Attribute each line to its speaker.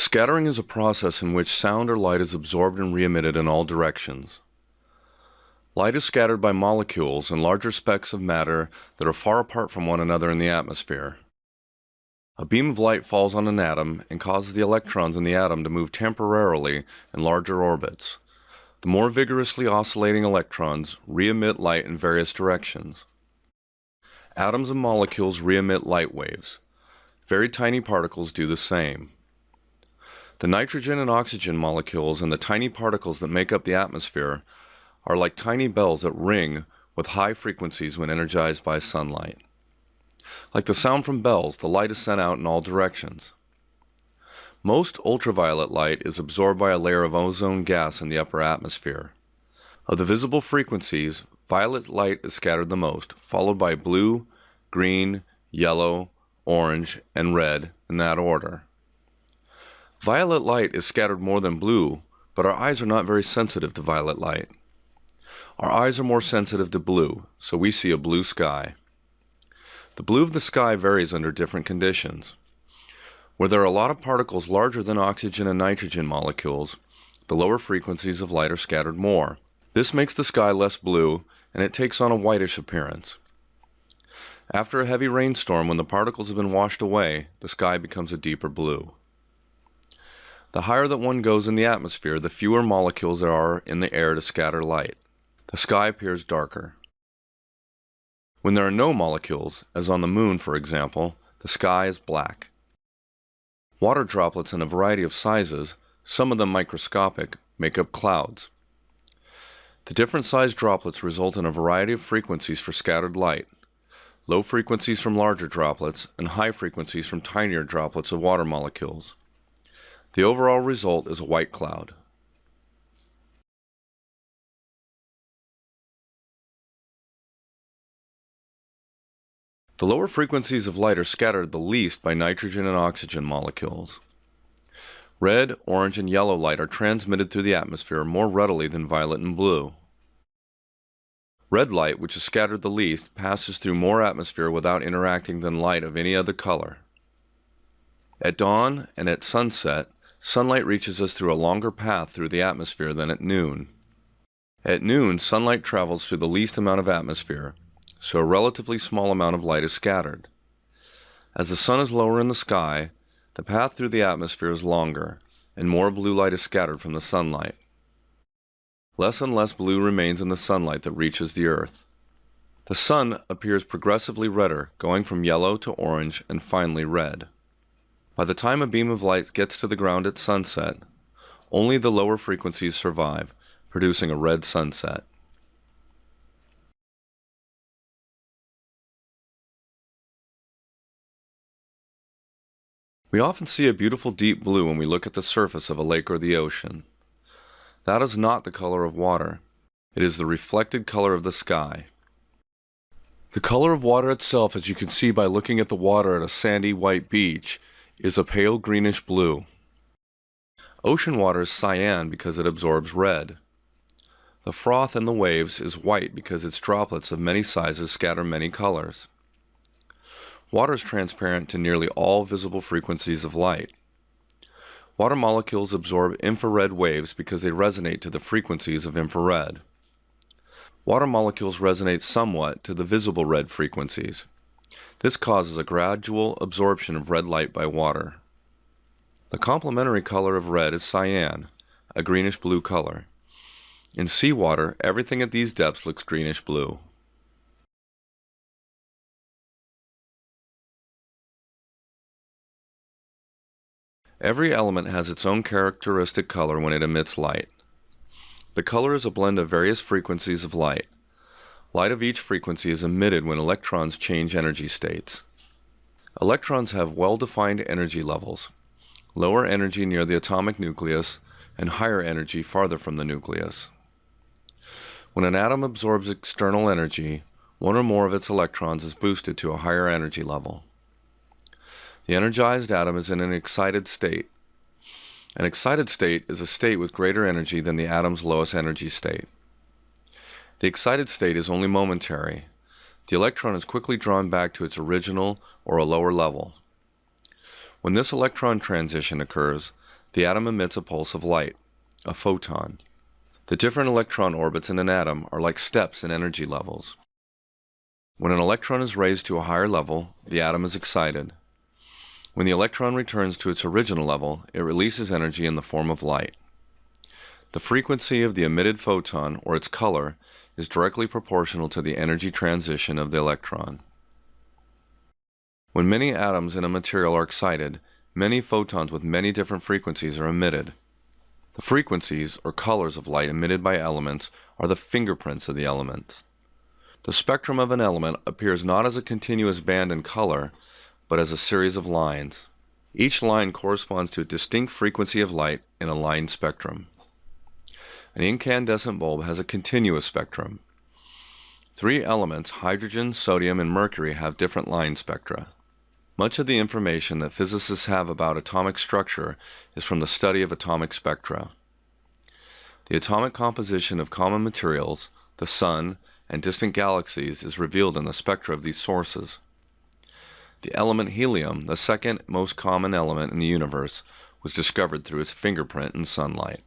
Speaker 1: Scattering is a process in which sound or light is absorbed and re-emitted in all directions. Light is scattered by molecules and larger specks of matter that are far apart from one another in the atmosphere. A beam of light falls on an atom and causes the electrons in the atom to move temporarily in larger orbits. The more vigorously oscillating electrons re-emit light in various directions. Atoms and molecules re-emit light waves. Very tiny particles do the same. The nitrogen and oxygen molecules and the tiny particles that make up the atmosphere are like tiny bells that ring with high frequencies when energized by sunlight. Like the sound from bells, the light is sent out in all directions. Most ultraviolet light is absorbed by a layer of ozone gas in the upper atmosphere. Of the visible frequencies, violet light is scattered the most, followed by blue, green, yellow, orange, and red in that order. Violet light is scattered more than blue, but our eyes are not very sensitive to violet light. Our eyes are more sensitive to blue, so we see a blue sky. The blue of the sky varies under different conditions. Where there are a lot of particles larger than oxygen and nitrogen molecules, the lower frequencies of light are scattered more. This makes the sky less blue, and it takes on a whitish appearance. After a heavy rainstorm, when the particles have been washed away, the sky becomes a deeper blue. The higher that one goes in the atmosphere, the fewer molecules there are in the air to scatter light. The sky appears darker. When there are no molecules, as on the moon for example, the sky is black. Water droplets in a variety of sizes, some of them microscopic, make up clouds. The different sized droplets result in a variety of frequencies for scattered light. Low frequencies from larger droplets and high frequencies from tinier droplets of water molecules. The overall result is a white cloud. The lower frequencies of light are scattered the least by nitrogen and oxygen molecules. Red, orange, and yellow light are transmitted through the atmosphere more readily than violet and blue. Red light, which is scattered the least, passes through more atmosphere without interacting than light of any other color. At dawn and at sunset, sunlight reaches us through a longer path through the atmosphere than at noon. At noon, sunlight travels through the least amount of atmosphere, so a relatively small amount of light is scattered. As the sun is lower in the sky, the path through the atmosphere is longer, and more blue light is scattered from the sunlight. Less and less blue remains in the sunlight that reaches the earth. The sun appears progressively redder, going from yellow to orange and finally red. By the time a beam of light gets to the ground at sunset, only the lower frequencies survive, producing a red sunset. We often see a beautiful deep blue when we look at the surface of a lake or the ocean. That is not the color of water. It is the reflected color of the sky. The color of water itself, as you can see by looking at the water at a sandy white beach, is a pale greenish blue. Ocean water is cyan because it absorbs red. The froth in the waves is white because its droplets of many sizes scatter many colors. Water is transparent to nearly all visible frequencies of light. Water molecules absorb infrared waves because they resonate to the frequencies of infrared. Water molecules resonate somewhat to the visible red frequencies. This causes a gradual absorption of red light by water. The complementary color of red is cyan, a greenish-blue color. In seawater, everything at these depths looks greenish-blue. Every element has its own characteristic color when it emits light. The color is a blend of various frequencies of light. Light of each frequency is emitted when electrons change energy states. Electrons have well-defined energy levels, lower energy near the atomic nucleus and higher energy farther from the nucleus. When an atom absorbs external energy, one or more of its electrons is boosted to a higher energy level. The energized atom is in an excited state. An excited state is a state with greater energy than the atom's lowest energy state. The excited state is only momentary. The electron is quickly drawn back to its original or a lower level. When this electron transition occurs, The atom emits a pulse of light, a photon. The different electron orbits in an atom are like steps in energy levels. When an electron is raised to a higher level, the atom is excited. When the electron returns to its original level, it releases energy in the form of light. The frequency of the emitted photon, or its color, is directly proportional to the energy transition of the electron. When many atoms in a material are excited, many photons with many different frequencies are emitted. The frequencies, or colors of light emitted by elements, are the fingerprints of the elements. The spectrum of an element appears not as a continuous band in color, but as a series of lines. Each line corresponds to a distinct frequency of light in a line spectrum. An incandescent bulb has a continuous spectrum. 3 elements, hydrogen, sodium, and mercury, have different line spectra. Much of the information that physicists have about atomic structure is from the study of atomic spectra. The atomic composition of common materials, the Sun, and distant galaxies is revealed in the spectra of these sources. The element helium, the second most common element in the universe, was discovered through its fingerprint in sunlight.